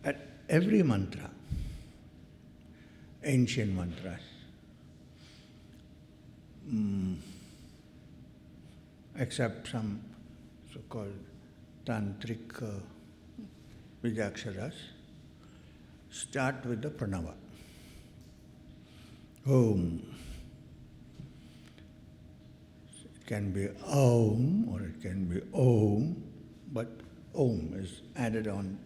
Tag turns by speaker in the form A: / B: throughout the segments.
A: At every mantra, ancient mantras, except some so-called tantric Vijaksharas, start with the pranava. Om. It can be Om or it can be Om, but Om is added on.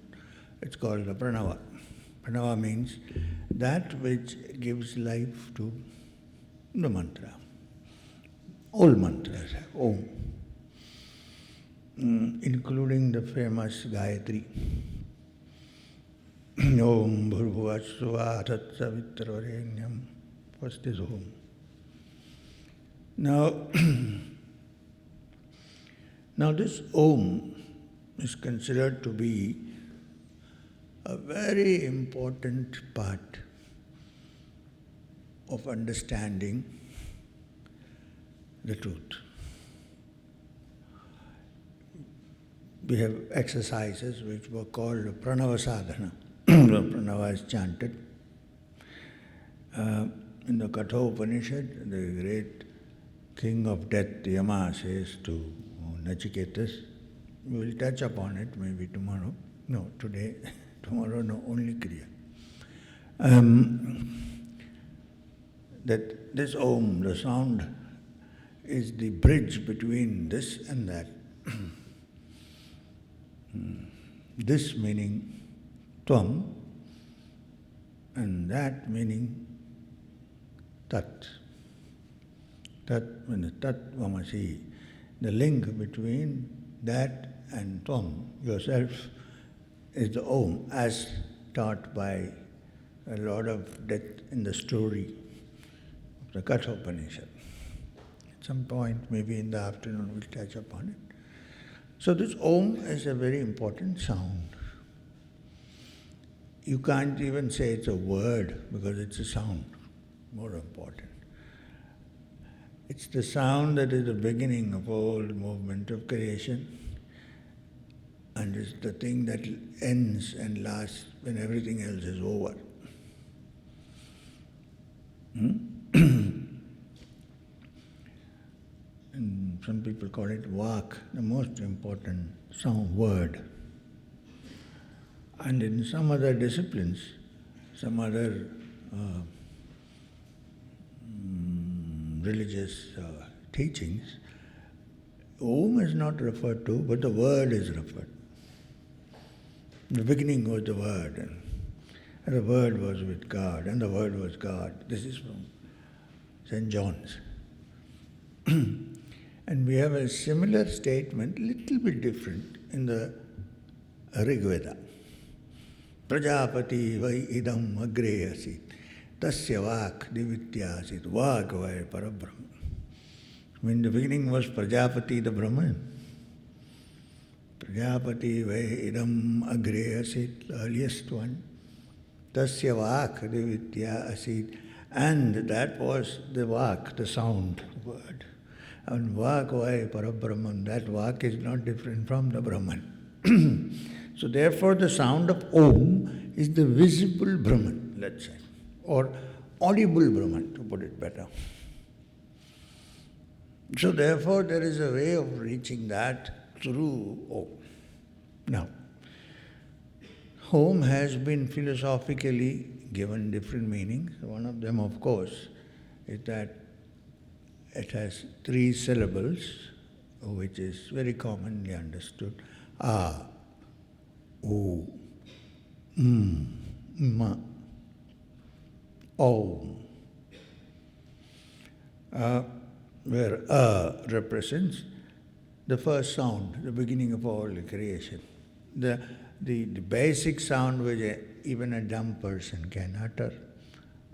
A: It's called the pranava. Pranava means that which gives life to the mantra. All mantras have Om, including the famous Gayatri. Om Bhurbhuvassuva Tatsavitravarenyam. First is Om. Now this Om is considered to be a very important part of understanding the truth. We have exercises which were called Pranava sadhana. Pranava is chanted. In the Katha Upanishad, the great king of death, Yama, says to Nachiketas, we will touch upon it maybe tomorrow. No, today, tomorrow, no, only Kriya. That this Om, the sound, is the bridge between this and that. This meaning Tvam, and that meaning Tat. Tat means Tat Vamasi. The link between that and Tvam, yourself, is the Om, as taught by a lot of depth in the story of the Katha Upanishad. At some point, maybe in the afternoon, we'll touch upon it. So this Om is a very important sound. You can't even say it's a word because it's a sound, more important. It's the sound that is the beginning of all the movement of creation, and it's the thing that ends and lasts when everything else is over. And some people call it Vak, the most important sound word. And in some other disciplines, some other religious teachings, Om is not referred to, but the word is referred. In the beginning was the Word, and the Word was with God, and the Word was God. This is from St. John's. And we have a similar statement, little bit different, in the Rig Veda. Prajapati vai idam agre asit, tasya vak divitya asit, vak vai parabrahma. In the beginning was Prajapati the Brahman. Prajapati vai idam agre asit, the earliest one. Tasya vak divitya asit, and that was the vak, the sound word. And vak vai parabrahman, that vak is not different from the Brahman. So therefore the sound of Om is the visible Brahman, let's say, or audible Brahman, to put it better. So therefore there is a way of reaching that through Om. Now, Om has been philosophically given different meanings. One of them, of course, is that it has 3 syllables, which is very commonly understood. A, O, Ma, Om. Where A represents the first sound, the beginning of all the creation. The basic sound which even a dumb person can utter.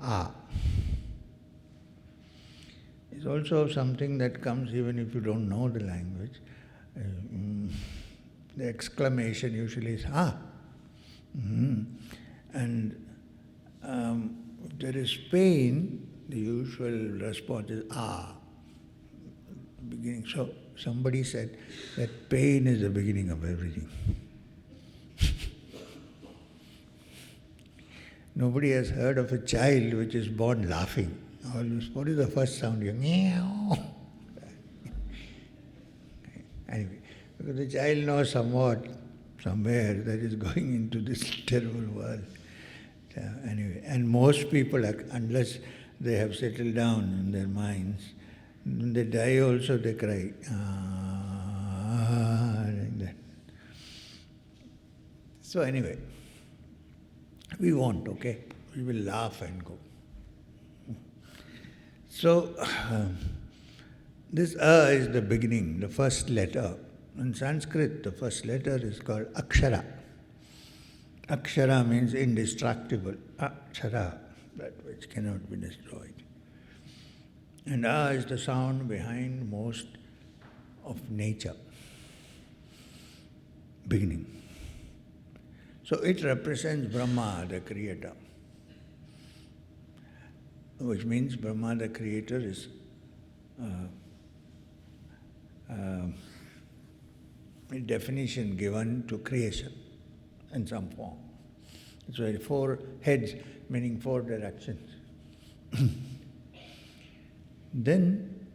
A: A. It's also something that comes even if you don't know the language. The exclamation usually is Ah. And if there is pain, the usual response is Ah. Beginning. So somebody said that pain is the beginning of everything. Nobody has heard of a child which is born laughing. Always, what is the first sound? You meow. Anyway, because the child knows somewhere that is going into this terrible world. So anyway, and most people, unless they have settled down in their minds, when they die also they cry. Like that. So anyway, we won't, okay? We will laugh and go. So, this is the beginning, the first letter. In Sanskrit, the first letter is called Akshara. Akshara means indestructible. Akshara, that which cannot be destroyed. And is the sound behind most of nature. Beginning. So it represents Brahma, the creator. Which means Brahma, the creator, is a definition given to creation in some form. So 4 heads, meaning 4 directions. Then,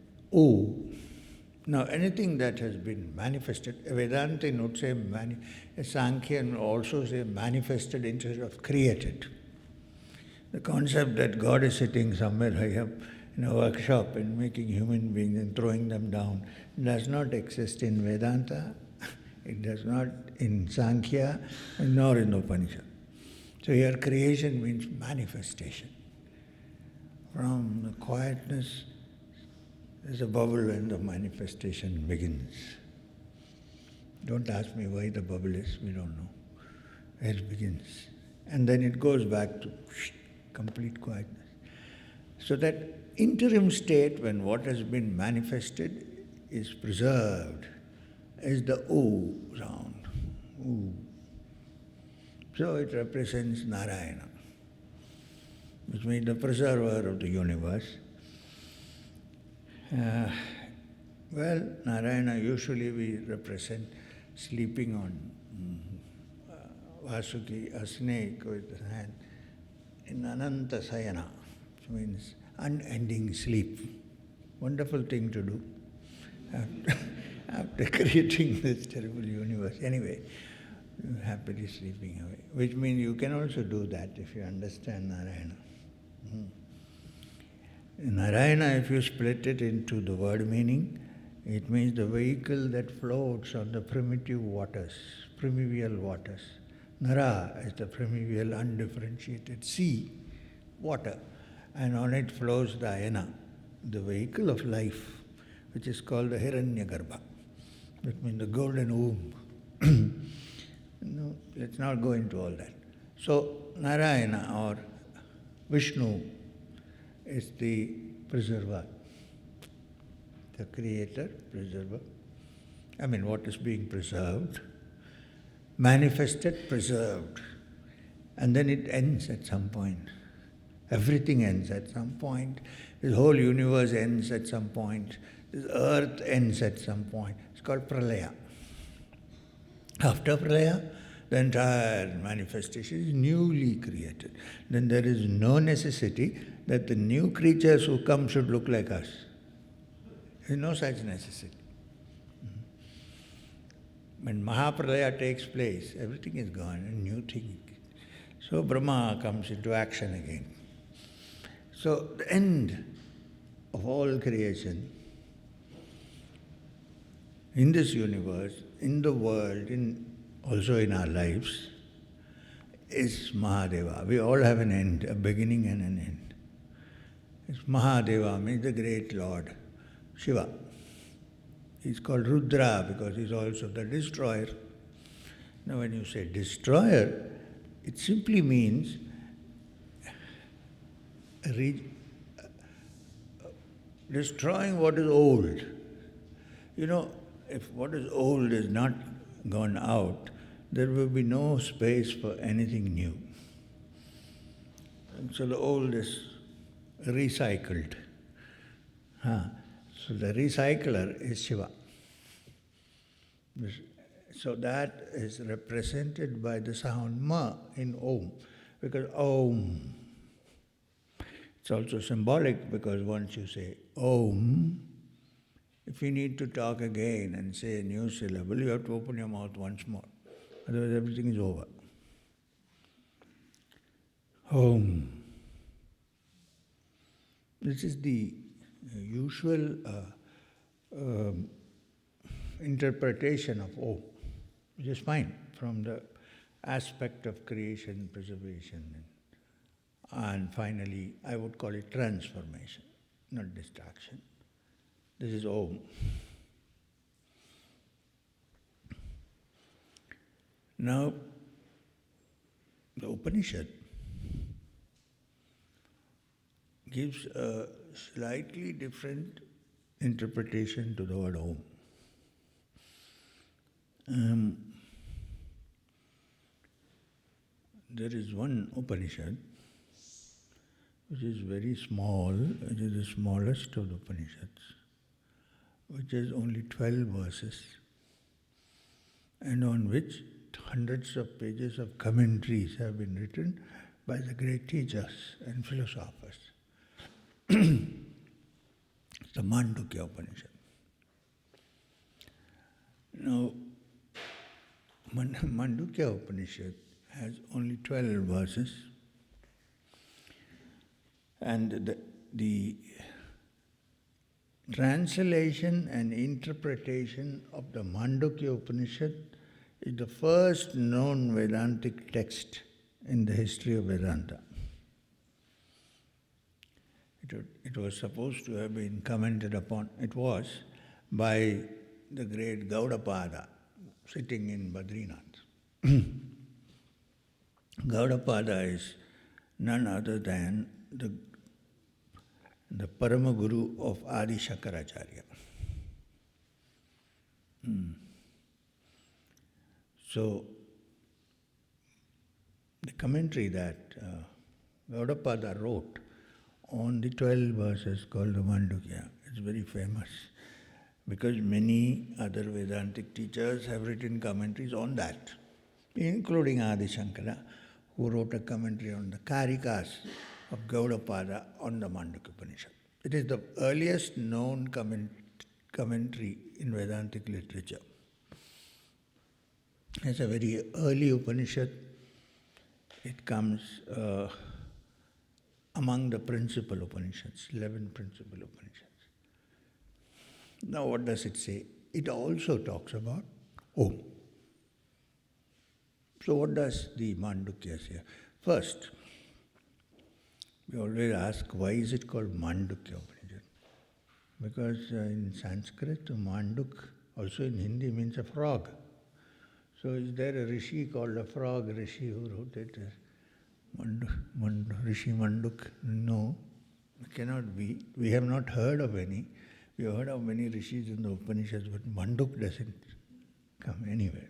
A: now anything that has been manifested, Vedanta would say, Sankhya would also say manifested instead of created. The concept that God is sitting somewhere high up in a workshop and making human beings and throwing them down does not exist in Vedanta, it does not in Sankhya, nor in Upanishad. So here creation means manifestation. From the quietness, there's a bubble and the manifestation begins. Don't ask me why the bubble is, we don't know. It begins. And then it goes back to complete quietness. So that interim state when what has been manifested is preserved is the O sound. O. So it represents Narayana, which means the preserver of the universe. Narayana usually we represent sleeping on Vasuki, a snake with a hand, in Ananta Sayana, which means unending sleep. Wonderful thing to do after creating this terrible universe. Anyway, happily sleeping away, which means you can also do that if you understand Narayana. Narayana, if you split it into the word meaning, it means the vehicle that floats on the primitive waters, primeval waters. Nara is the primeval undifferentiated sea, water, and on it flows the ayana, the vehicle of life, which is called the Hiranyagarbha, which means the golden womb. No, let's not go into all that. So Narayana or Vishnu is the preserver, the creator, preserver. I mean, what is being preserved, manifested, preserved. And then it ends at some point. Everything ends at some point. This whole universe ends at some point. This earth ends at some point. It's called Pralaya. After Pralaya, the entire manifestation is newly created. Then there is no necessity that the new creatures who come should look like us. There is no such necessity. When Mahapralaya takes place, everything is gone, a new thing. So Brahma comes into action again. So the end of all creation in this universe, in the world, also in our lives, is Mahadeva. We all have an end, a beginning and an end. It's Mahadeva means the great Lord, Shiva. He's called Rudra because he's also the destroyer. Now when you say destroyer, it simply means destroying what is old. You know, if what is old is not gone out, there will be no space for anything new. And so the old is recycled. So the recycler is Shiva. So that is represented by the sound Ma in Om, because Om. It's also symbolic because once you say Om, if you need to talk again and say a new syllable, you have to open your mouth once more. Otherwise everything is over. Om. This is the usual interpretation of Om, which is fine from the aspect of creation, preservation, and finally, I would call it transformation, not distraction. This is Om. Now, the Upanishad gives a slightly different interpretation to the word Om. There is one Upanishad which is very small, it is the smallest of the Upanishads, which has only 12 verses, and on which hundreds of pages of commentaries have been written by the great teachers and philosophers. It's the Mandukya Upanishad. Now, Mandukya Upanishad has only 12 verses, and the translation and interpretation of the Mandukya Upanishad is the first known Vedantic text in the history of Vedanta. It was supposed to have been commented upon, it was, by the great Gaudapada sitting in Badrinath. Gaudapada is none other than the Parama Guru of Adi Shankaracharya. So, the commentary that Gaudapada wrote on the 12 verses called the Mandukya is very famous because many other Vedantic teachers have written commentaries on that, including Adi Shankara, who wrote a commentary on the Karikas of Gaudapada on the Mandukya Upanishad. It is the earliest known commentary in Vedantic literature. It's a very early Upanishad. It comes among the principal Upanishads, 11 principal Upanishads. Now what does it say? It also talks about Om. So what does the Mandukya say? First, we always ask, why is it called Mandukya Upanishad? Because in Sanskrit, Manduk, also in Hindi, means a frog. So is there a rishi called a frog rishi who wrote it? Rishi Manduk? No, it cannot be. We have not heard of any. We have heard of many rishis in the Upanishads, but Manduk doesn't come anywhere.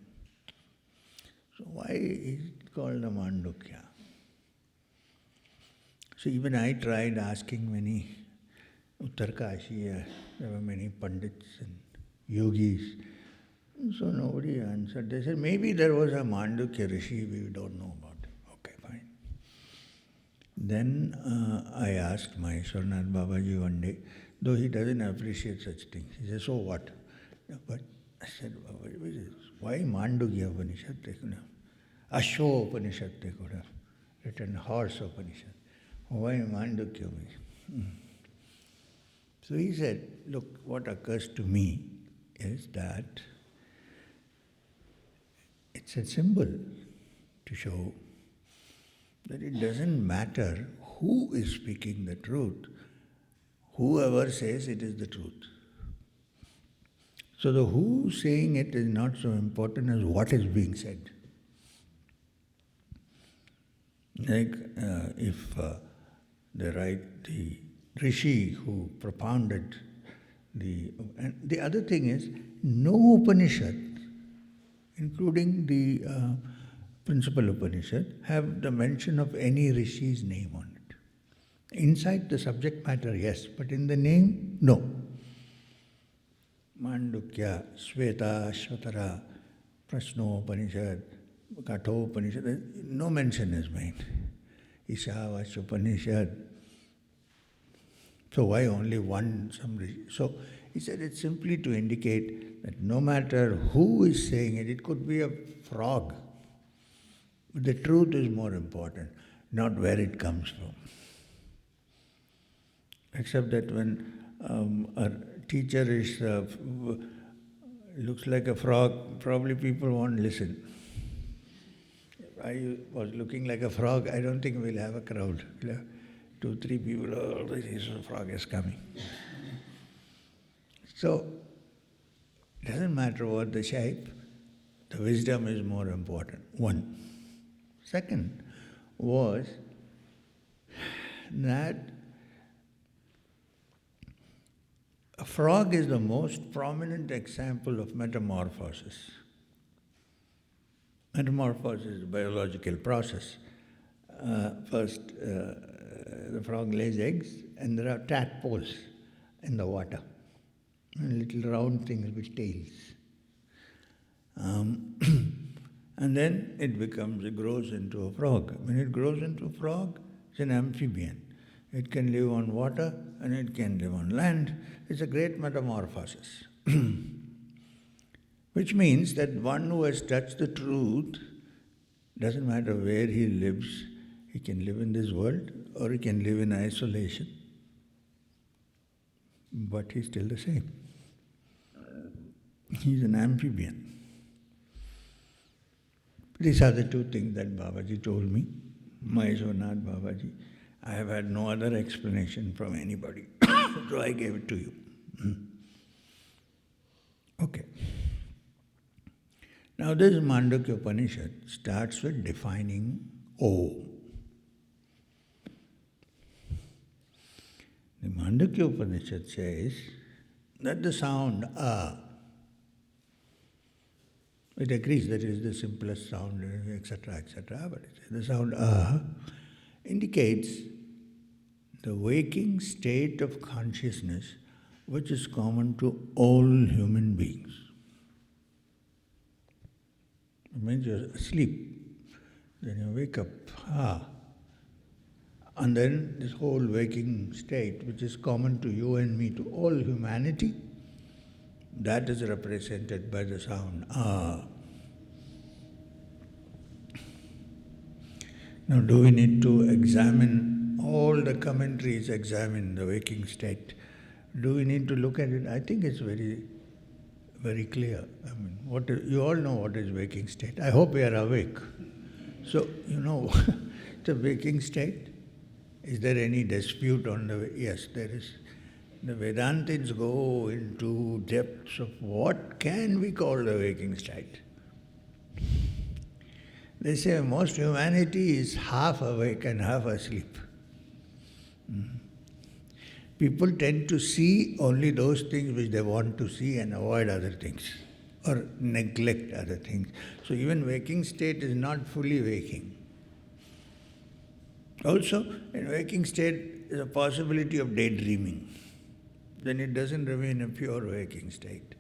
A: So why is it called a Mandukya? So even I tried asking many Uttarkashi, there were many Pandits and Yogis. So nobody answered. They said, maybe there was a Mandukya Rishi, we don't know about it. Okay, fine. Then I asked my Sarnath Babaji one day, though he doesn't appreciate such things. He said, so what? But I said, Babaji, why Mandukya Upanishad? They could have Ashwa Upanishad, they could have written Horse Upanishad. Why Mandukya Upanishad? So he said, look, what occurs to me is that it's a symbol to show that it doesn't matter who is speaking the truth, whoever says it is the truth. So the who saying it is not so important as what is being said. Like if they write the Rishi who propounded and the other thing is, no Upanishad, including the principal Upanishad, have the mention of any Rishi's name on it. Inside the subject matter, yes, but in the name, no. Mandukya, Sveta, Shvatara, Prasno Upanishad, Katho Upanishad, no mention is made. Ishavas Upanishad. So why only one summary? So he said it's simply to indicate that no matter who is saying it, it could be a frog. But the truth is more important, not where it comes from. Except that when a teacher looks like a frog, probably people won't listen. If I was looking like a frog, I don't think we'll have a crowd. We'll have 2, 3 people, oh, this frog is coming. So, it doesn't matter what the shape, the wisdom is more important. One. Second was that a frog is the most prominent example of metamorphosis. Metamorphosis is a biological process. First, the frog lays eggs, and there are tadpoles in the water, little round things with tails. And then it grows into a frog. When it grows into a frog, it's an amphibian. It can live on water and it can live on land. It's a great metamorphosis. Which means that one who has touched the truth, doesn't matter where he lives, he can live in this world or he can live in isolation, but he's still the same. He's an amphibian. These are the two things that Babaji told me, Maheshwarnath Babaji. I have had no other explanation from anybody, so I gave it to you. Okay. Now this Mandukya Upanishad starts with defining Om. The Mandukya Upanishad says that the sound it agrees that it is the simplest sound, etc., etc., but the sound indicates the waking state of consciousness which is common to all human beings. It means you're asleep, then you wake up, and then this whole waking state which is common to you and me, to all humanity, that is represented by the sound Now, do we need to examine all the commentaries, examine the waking state? Do we need to look at it? I think it's very, very clear. I mean, you all know what is waking state. I hope we are awake. So, you know, the waking state. Is there any dispute on the? Yes, there is. The Vedantists go into depths of what can we call the waking state. They say most humanity is half awake and half asleep. People tend to see only those things which they want to see and avoid other things, or neglect other things. So even waking state is not fully waking. Also, in waking state is a possibility of daydreaming. Then it doesn't remain a pure waking state.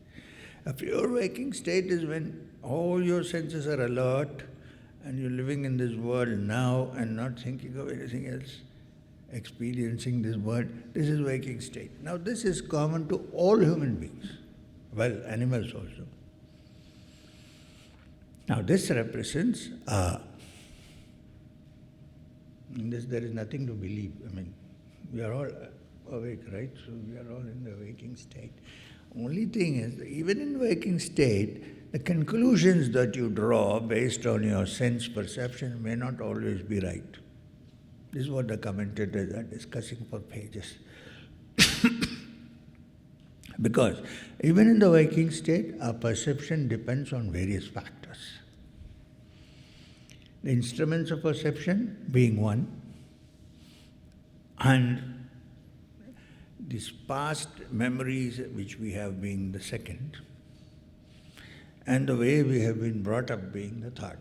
A: A pure waking state is when all your senses are alert and you're living in this world now and not thinking of anything else, experiencing this world. This is waking state. Now this is common to all human beings, well, animals also. Now this represents in this there is nothing to believe. I mean, we are all awake, right? So we are all in the waking state. Only thing is, even in waking state, the conclusions that you draw based on your sense perception may not always be right. This is what the commentators are discussing for pages. Because even in the waking state, our perception depends on various factors. The instruments of perception being one, and these past memories which we have being the second, and the way we have been brought up being the third.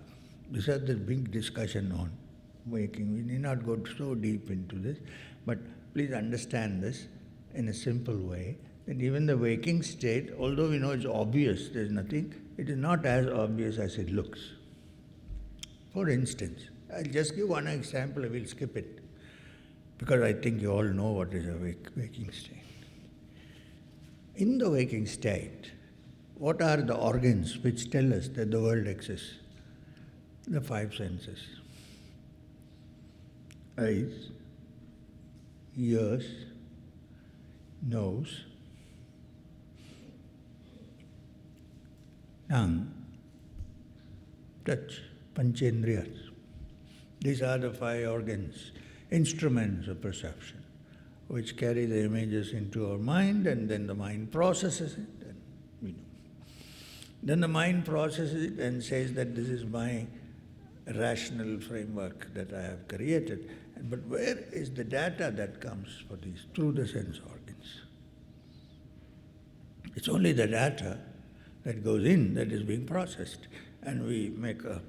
A: These are the big discussion on waking. We need not go so deep into this, but please understand this in a simple way, that even the waking state, although we know it's obvious, there's nothing, it is not as obvious as it looks. For instance, I'll just give one example, I will skip it, because I think you all know what is a waking state. In the waking state, what are the organs which tell us that the world exists? The five senses. Eyes, ears, nose, tongue, touch, panchendriyas. These are the five organs, instruments of perception, which carry the images into our mind, and then the mind processes it, and we know. Then the mind processes it and says that this is my rational framework that I have created. But where is the data that comes for these? Through the sense organs. It's only the data that goes in that is being processed, and we make a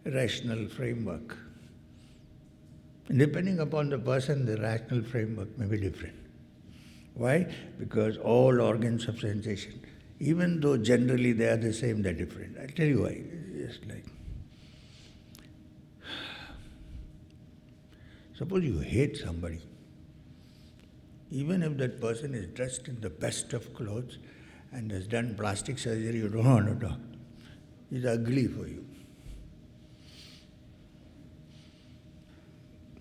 A: rational framework. Depending upon the person, the rational framework may be different. Why? Because all organs of sensation, even though generally they are the same, they're different. I'll tell you why. It's just like, suppose you hate somebody. Even if that person is dressed in the best of clothes and has done plastic surgery, you don't want to talk. He's ugly for you.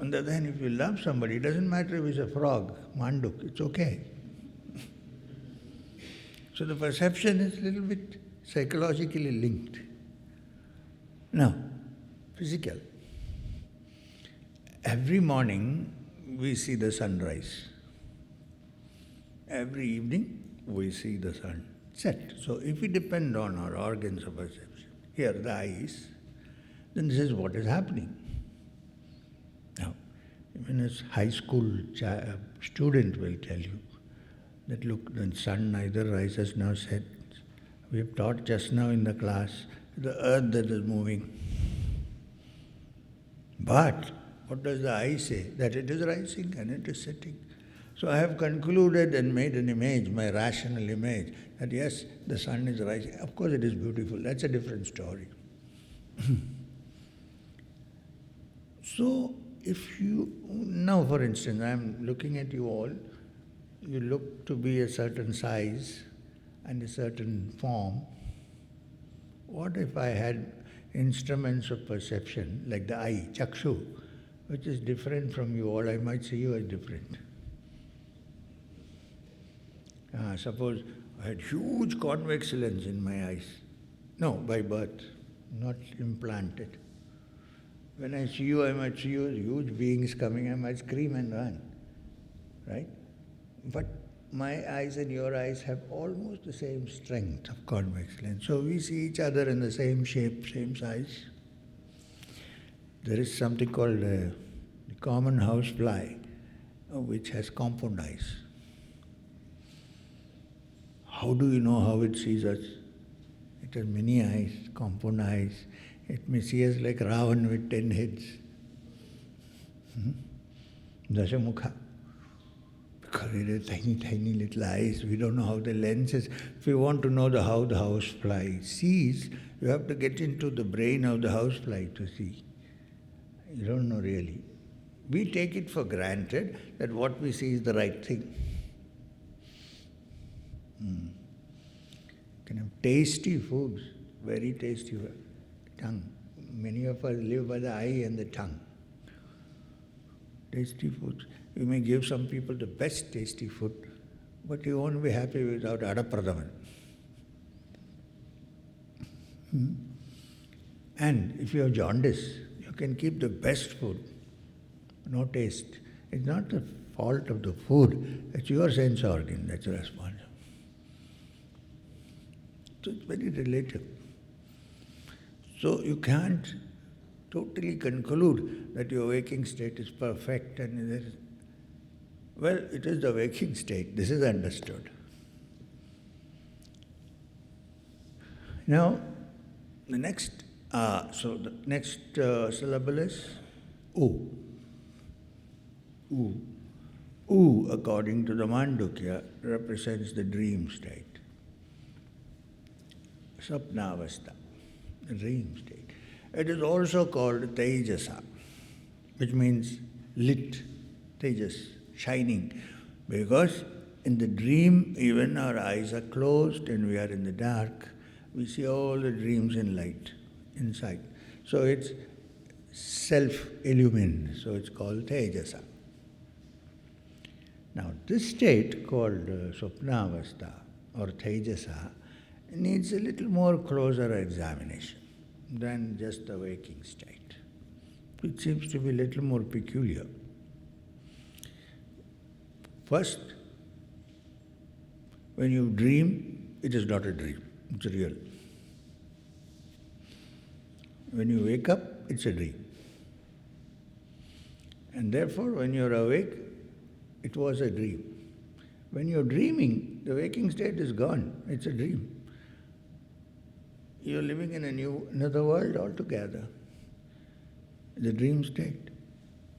A: On the other hand, if you love somebody, it doesn't matter if he's a frog, Manduk, it's okay. So the perception is a little bit psychologically linked. Now, physical. Every morning we see the sunrise. Every evening we see the sun set. So if we depend on our organs of perception, here the eyes, then this is what is happening. Now, even a high school student will tell you that look, the sun neither rises nor sets. We have taught just now in the class the earth that is moving. But what does the eye say? That it is rising and it is setting. So I have concluded and made an image, my rational image, that yes, the sun is rising. Of course it is beautiful. That's a different story. So if you, now for instance, I am looking at you all, you look to be a certain size and a certain form. What if I had instruments of perception, like the eye, chakshu, which is different from you all? I might see you as different. Suppose I had huge convex lens in my eyes. No, by birth, not implanted. When I see you, I might see you as huge beings coming, I might scream and run, right? But my eyes and your eyes have almost the same strength of convex lens. So we see each other in the same shape, same size. There is something called the common house fly, which has compound eyes. How do you know how it sees us? It has many eyes, compound eyes. It may see us like Ravan with 10 heads. Dashamukha. Because it has tiny, tiny little eyes. We don't know how the lens is. If you want to know how the housefly sees, you have to get into the brain of the housefly to see. You don't know really. We take it for granted that what we see is the right thing. Can have tasty foods, very tasty. Tongue. Many of us live by the eye and the tongue. Tasty foods. You may give some people the best tasty food, but you won't be happy without Adapradaman. And if you have jaundice, you can keep the best food, no taste. It's not the fault of the food, it's your sense organ that's responsible. So it's very relative. So you can't totally conclude that your waking state is perfect and there is, well, it is the waking state. This is understood. Now, the next, syllable is U. U. U, according to the Mandukya, represents the dream state. Sapnavastha, the dream state. It is also called Tejasa, which means lit, Tejas, shining. Because in the dream, even our eyes are closed and we are in the dark, we see all the dreams in light inside. So it's self-illumined, so it's called Tejasa. Now this state called Swapnavastha or Tejasa needs a little more closer examination than just the waking state. It seems to be a little more peculiar. First, when you dream, it is not a dream, it's real. When you wake up, it's a dream. And therefore, when you're awake, it was a dream. When you're dreaming, the waking state is gone, it's a dream. You're living in another world altogether, the dream state.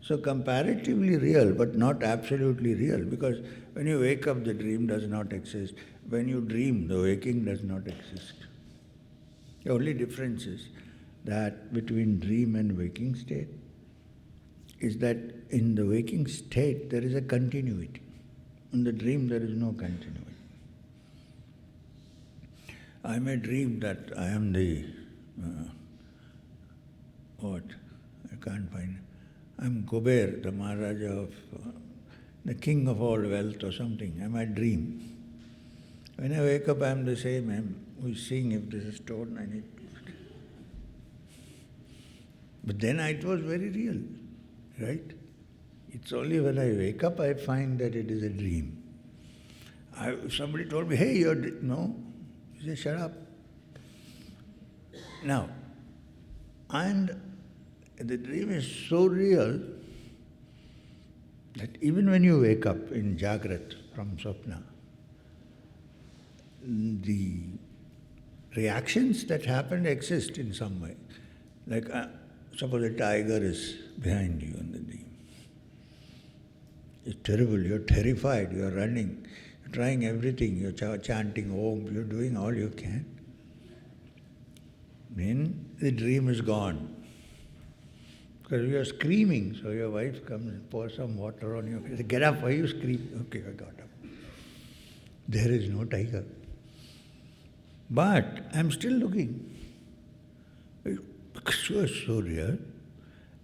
A: So comparatively real, but not absolutely real, because when you wake up, the dream does not exist. When you dream, the waking does not exist. The only difference is that between dream and waking state is that in the waking state there is a continuity. In the dream there is no continuity. I may dream that I am the, I can't find it. I'm Kuber, the Maharaja of, the king of all wealth or something. I might dream. When I wake up, I'm the same. I'm who's seeing if this is stone, I need to. But then it was very real, right? It's only when I wake up I find that it is a dream. If somebody told me, hey, you're, no, you say, shut up. Now, and the dream is so real that even when you wake up in Jagrat from Swapna, the reactions that happen exist in some way. Like, suppose a tiger is behind you in the dream. It's terrible, you're terrified, you're running, you're trying everything, you're chanting Om, you're doing all you can. Then the dream is gone. Because you're screaming, so your wife comes and pours some water on your face. Get up, why you scream? Okay, I got up. There is no tiger. But I'm still looking. Because you are so real,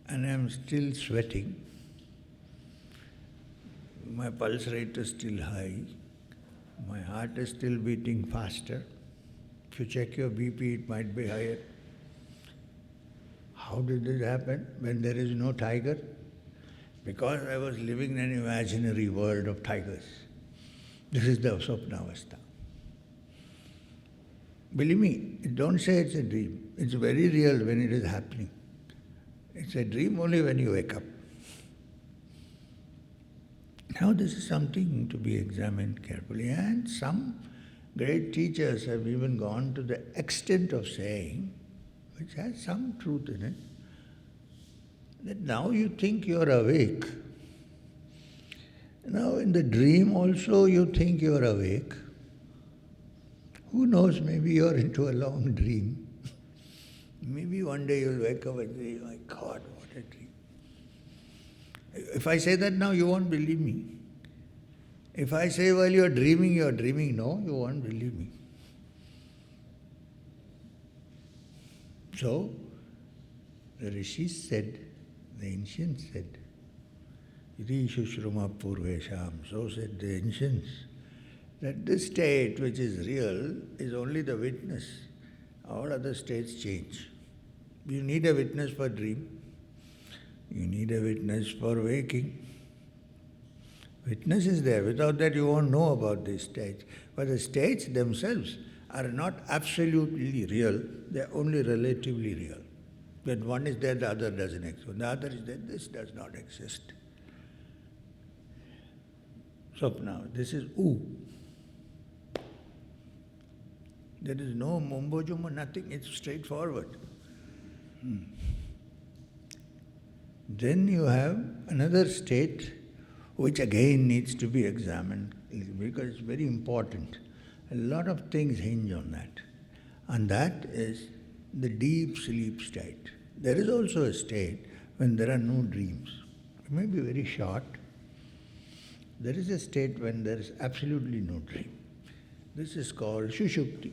A: and I'm still sweating. My pulse rate is still high. My heart is still beating faster. If you check your BP, it might be higher. How did this happen when there is no tiger? Because I was living in an imaginary world of tigers. This is the Swapnavastha. Believe me, don't say it's a dream. It's very real when it is happening. It's a dream only when you wake up. Now this is something to be examined carefully, and some great teachers have even gone to the extent of saying, which has some truth in it, that now you think you are awake. Now in the dream also you think you are awake. Who knows, maybe you are into a long dream. Maybe one day you'll wake up and say, my God, what a dream. If I say that now, you won't believe me. If I say while you're dreaming, no, you won't believe me. So, the rishis said, the ancients said, Iti Shushruma Purvesham, so said the ancients, that this state which is real is only the witness. All other states change. You need a witness for dream. You need a witness for waking. Witness is there. Without that you won't know about these states. But the states themselves are not absolutely real. They are only relatively real. When one is there, the other doesn't exist. When the other is there, this does not exist. So now, this is U. There is no mumbo jumbo, nothing. It's straightforward. Then you have another state which again needs to be examined because it's very important. A lot of things hinge on that. And that is the deep sleep state. There is also a state when there are no dreams. It may be very short. There is a state when there is absolutely no dream. This is called Shushupti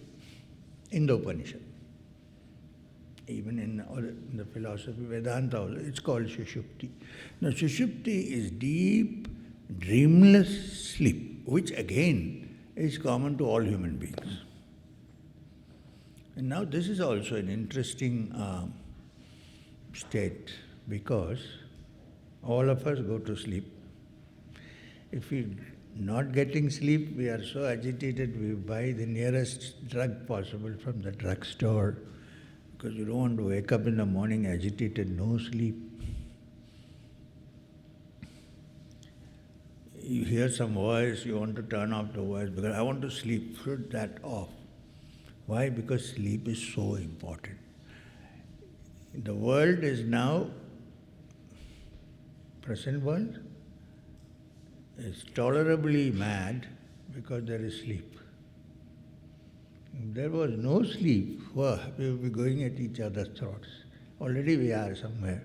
A: in the Upanishad. Even in the philosophy Vedanta also, it's called Shushupti. Now Shushupti is deep, dreamless sleep, which again is common to all human beings. And now this is also an interesting state, because all of us go to sleep. If we're not getting sleep, we are so agitated, we buy the nearest drug possible from the drugstore, because you don't want to wake up in the morning agitated, no sleep. You hear some voice, you want to turn off the voice, because I want to sleep, put that off. Why? Because sleep is so important. The world is now, present world, is tolerably mad because there is sleep. If there was no sleep, we would be going at each other's throats. Already we are somewhere.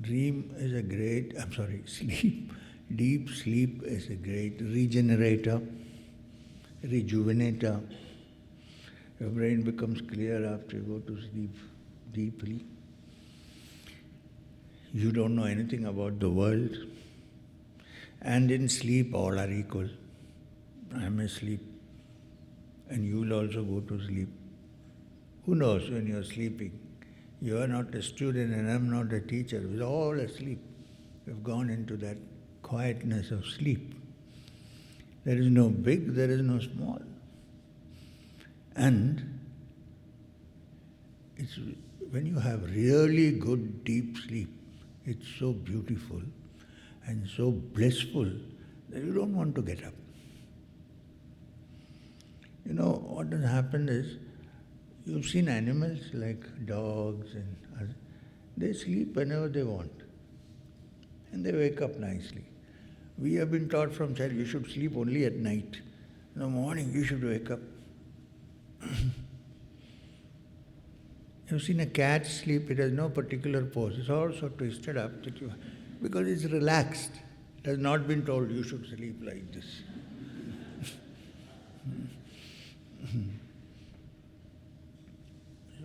A: Sleep, deep sleep is a great regenerator, rejuvenator. Your brain becomes clear after you go to sleep deeply. You don't know anything about the world. And in sleep, all are equal. I am asleep, and you will also go to sleep. Who knows when you are sleeping? You are not a student and I am not a teacher. We are all asleep. We have gone into that quietness of sleep. There is no big, there is no small. And it's when you have really good deep sleep, it's so beautiful and so blissful that you don't want to get up. You know, what has happened is, you've seen animals like dogs and others, they sleep whenever they want and they wake up nicely. We have been taught from child, you should sleep only at night. In the morning you should wake up. You've seen a cat sleep, it has no particular pose. It's all so twisted up that because it's relaxed. It has not been told you should sleep like this.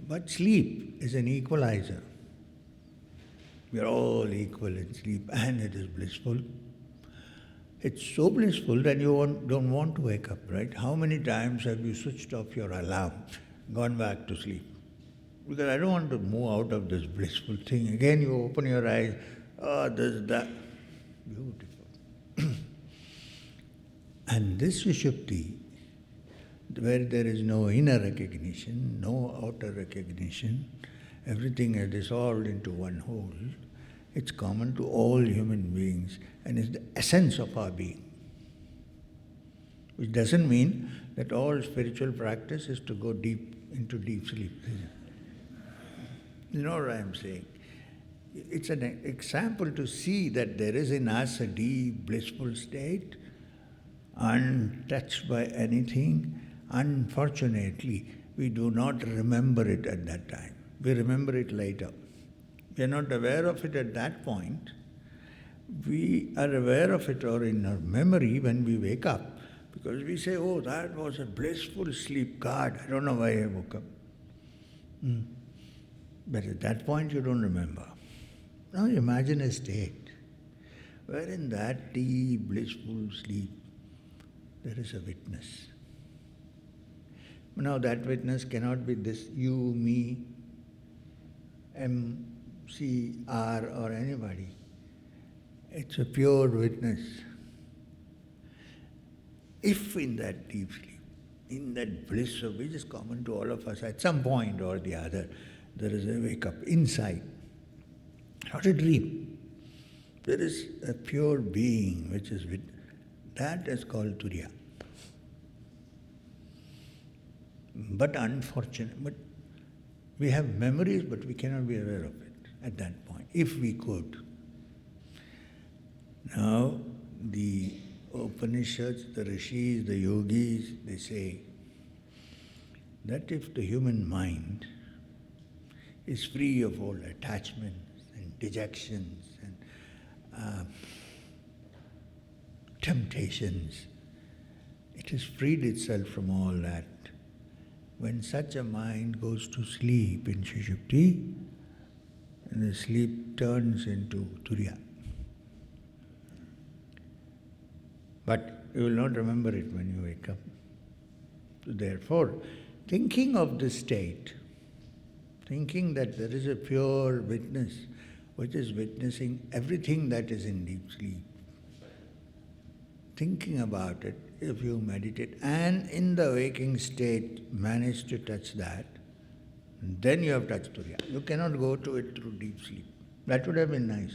A: But sleep is an equalizer. We are all equal in sleep, and it is blissful. It's so blissful that you don't want to wake up, right? How many times have you switched off your alarm, gone back to sleep? Because I don't want to move out of this blissful thing. Again, you open your eyes, this, that. Beautiful. And this Vishupti, where there is no inner recognition, no outer recognition, everything is dissolved into one whole, it's common to all human beings and is the essence of our being. Which doesn't mean that all spiritual practice is to go deep into deep sleep. You know what I am saying? It's an example to see that there is in us a deep, blissful state, untouched by anything. Unfortunately, we do not remember it at that time. We remember it later. We are not aware of it at that point. We are aware of it or in our memory when we wake up, because we say, oh, that was a blissful sleep. God, I don't know why I woke up. But at that point you don't remember. Now imagine a state where in that deep, blissful sleep there is a witness. Now that witness cannot be this you, me, M, C, R or anybody. It's a pure witness. If in that deep sleep, in that bliss of which is common to all of us at some point or the other, there is a wake up inside. Not a dream. There is a pure being which is with that is called Turiya. But unfortunately, we have memories, but we cannot be aware of it at that point, if we could. Now, the Upanishads, the Rishis, the Yogis, they say that if the human mind is free of all attachments and dejections and temptations. It has freed itself from all that. When such a mind goes to sleep in Sushupti, and the sleep turns into Turiya. But you will not remember it when you wake up. So therefore, thinking of this state, thinking that there is a pure witness which is witnessing everything that is in deep sleep, thinking about it, if you meditate and in the waking state manage to touch that, then you have touched Turiya. You cannot go to it through deep sleep. That would have been nice.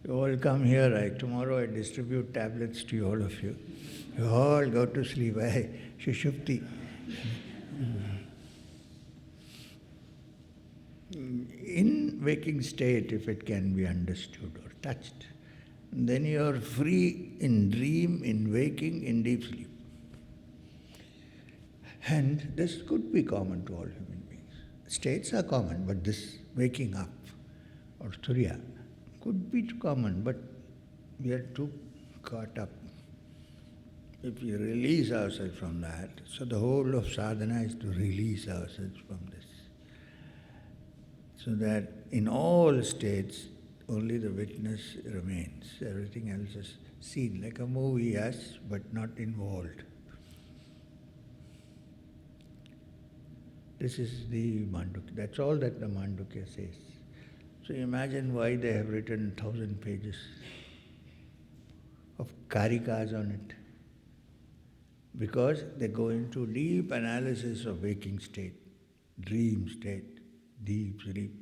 A: You all come here, tomorrow I distribute tablets to all of you. You all go to sleep. Sushupti. In waking state, if it can be understood or touched, then you are free in dream, in waking, in deep sleep. And this could be common to all human beings. States are common, but this waking up or Turiya could be common, but we are too caught up. If we release ourselves from that, so the whole of sadhana is to release ourselves from this. So that in all states, only the witness remains. Everything else is seen, like a movie, yes, but not involved. This is the Mandukya. That's all that the Mandukya says. So imagine why they have written 1,000 pages of karikas on it. Because they go into deep analysis of waking state, dream state, deep sleep.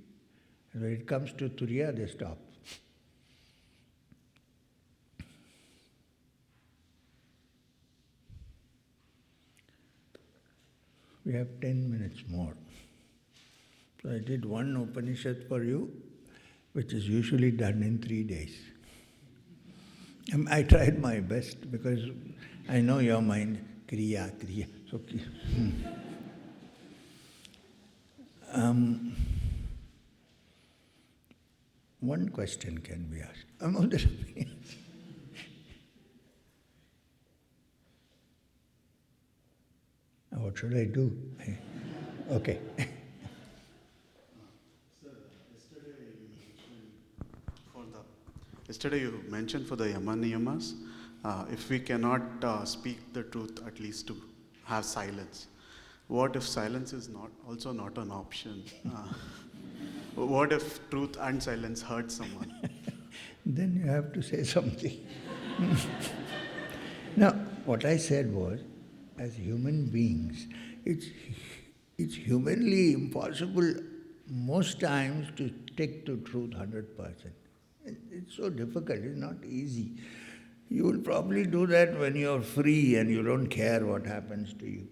A: And when it comes to Turiya, they stop. We have 10 minutes more. So I did one Upanishad for you, which is usually done in 3 days. I tried my best because I know your mind, Kriya. So, one question can be asked. What should I do? Okay.
B: Sir, yesterday you mentioned for the Yama Niyamas, if we cannot speak the truth, at least to have silence. What if silence is also not an option? What if truth and silence hurt someone?
A: Then you have to say something. Now, what I said was, as human beings, it's humanly impossible most times to stick to truth 100%. It's so difficult, it's not easy. You will probably do that when you're free and you don't care what happens to you.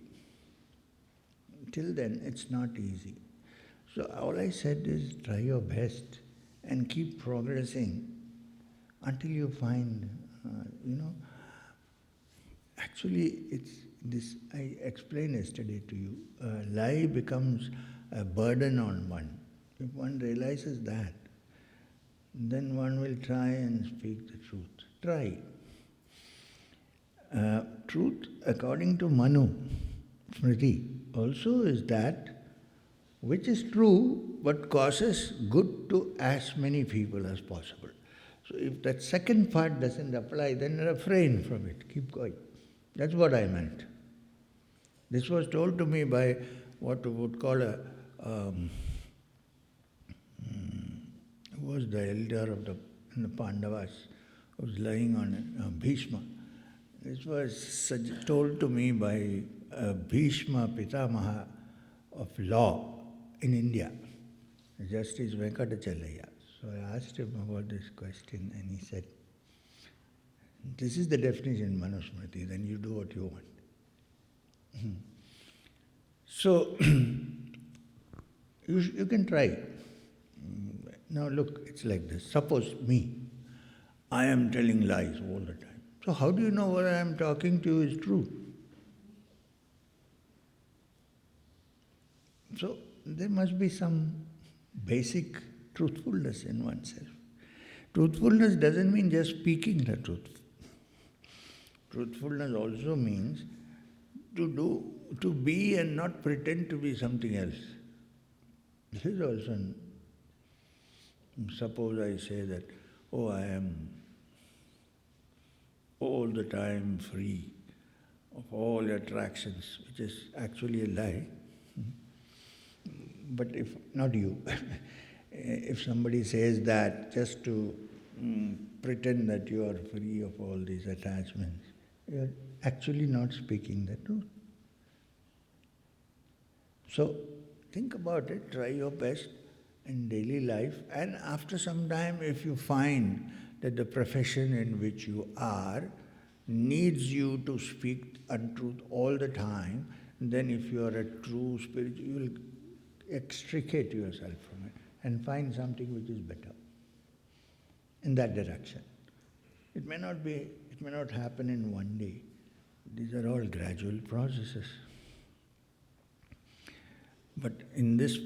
A: Till then, it's not easy. So all I said is try your best and keep progressing until you find, actually it's this, I explained yesterday to you, lie becomes a burden on one. If one realizes that, then one will try and speak the truth. Try. Truth, according to Manu, Smriti, also is that which is true but causes good to as many people as possible. So if that second part doesn't apply, then refrain from it. Keep going. That's what I meant. This was told to me by what we would call who was the elder of the Pandavas, who was lying on Bhishma. This was told to me by Bhishma Pitamaha of law in India, Justice Venkatachalaya. So I asked him about this question and he said, this is the definition, Manusmriti, then you do what you want. So, you can try. Now look, it's like this. Suppose me, I am telling lies all the time. So how do you know what I am talking to you is true? So there must be some basic truthfulness in oneself. Truthfulness doesn't mean just speaking the truth. Truthfulness also means to be and not pretend to be something else. This is also, suppose I say that, oh, I am all the time free of all attractions, which is actually a lie. But if, not you, if somebody says that just to pretend that you are free of all these attachments, you are actually not speaking the truth. So think about it, try your best in daily life, and after some time if you find that the profession in which you are needs you to speak untruth all the time, then if you are a true spiritual, you will extricate yourself from it and find something which is better in that direction. It may not happen in one day. These are all gradual processes. But in this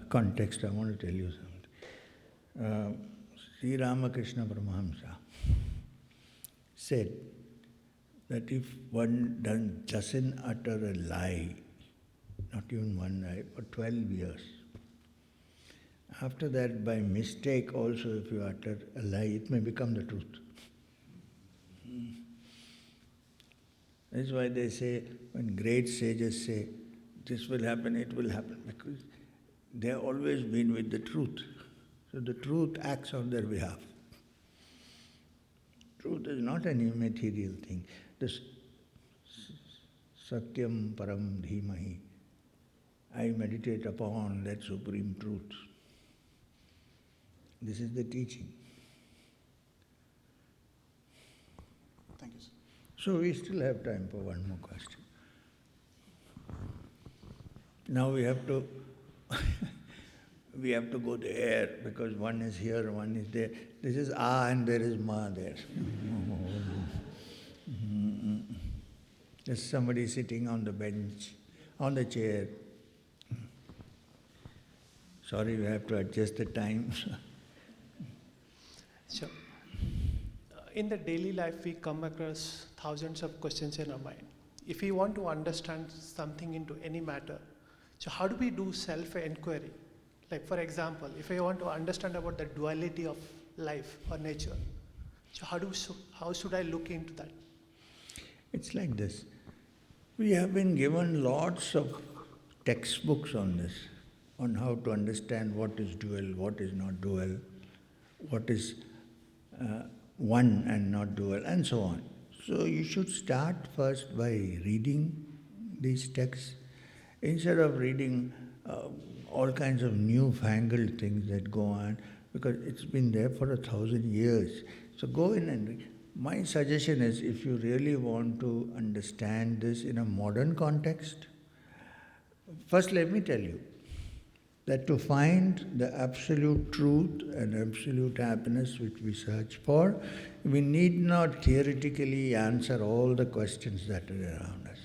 A: context, I want to tell you something. Sri Ramakrishna Paramahamsa said that if one doesn't utter a lie, not even one lie, for 12 years, after that, by mistake also, if you utter a lie, it may become the truth. That's why they say, when great sages say, this will happen, it will happen, because they have always been with the truth. So the truth acts on their behalf. Truth is not an immaterial thing. This Satyam Param Dhimahi, I meditate upon that supreme truth. This is the teaching.
B: Thank you, sir.
A: So we still have time for one more question. Now we have to go there, because one is here, one is there. This is Ah and there is Ma there. There's somebody sitting on the bench, on the chair. Sorry, we have to adjust the time.
C: Sure. In the daily life, we come across thousands of questions in our mind. If we want to understand something into any matter, so how do we do self-enquiry? Like, for example, if I want to understand about the duality of life or nature, so how should I look into that?
A: It's like this. We have been given lots of textbooks on this, on how to understand what is dual, what is not dual, what is one and not dual, and so on. So you should start first by reading these texts, instead of reading all kinds of newfangled things that go on, because it's been there for 1,000 years. So go in and read. My suggestion is, if you really want to understand this in a modern context, first let me tell you that to find the absolute truth and absolute happiness which we search for, we need not theoretically answer all the questions that are around us.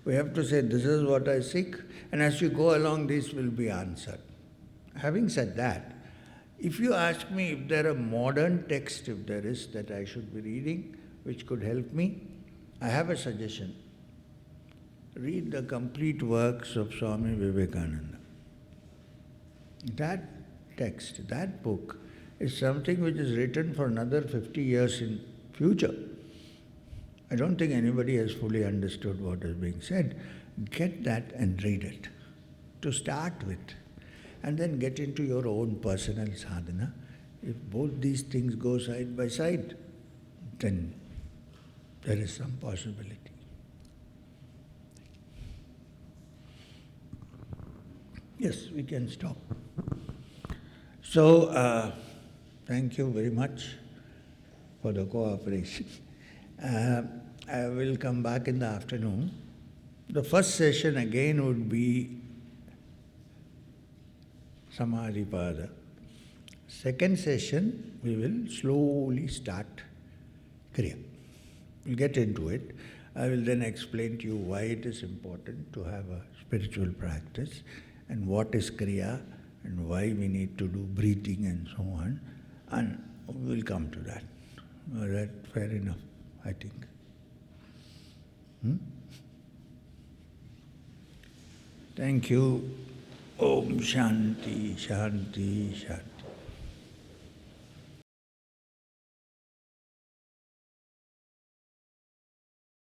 A: We have to say, this is what I seek, and as you go along, this will be answered. Having said that, if you ask me if there are modern texts, if there is, that I should be reading, which could help me, I have a suggestion. Read the complete works of Swami Vivekananda. That text, that book, is something which is written for another 50 years in future. I don't think anybody has fully understood what is being said. Get that and read it, to start with, and then get into your own personal sadhana. If both these things go side by side, then there is some possibility. Yes, we can stop. So, thank you very much for the cooperation. I will come back in the afternoon. The first session again would be Samadhipada. Second session, we will slowly start Kriya. We'll get into it. I will then explain to you why it is important to have a spiritual practice and what is Kriya and why we need to do breathing and so on, and we'll come to that. That's fair enough, I think. Thank you. Om Shanti, Shanti, Shanti.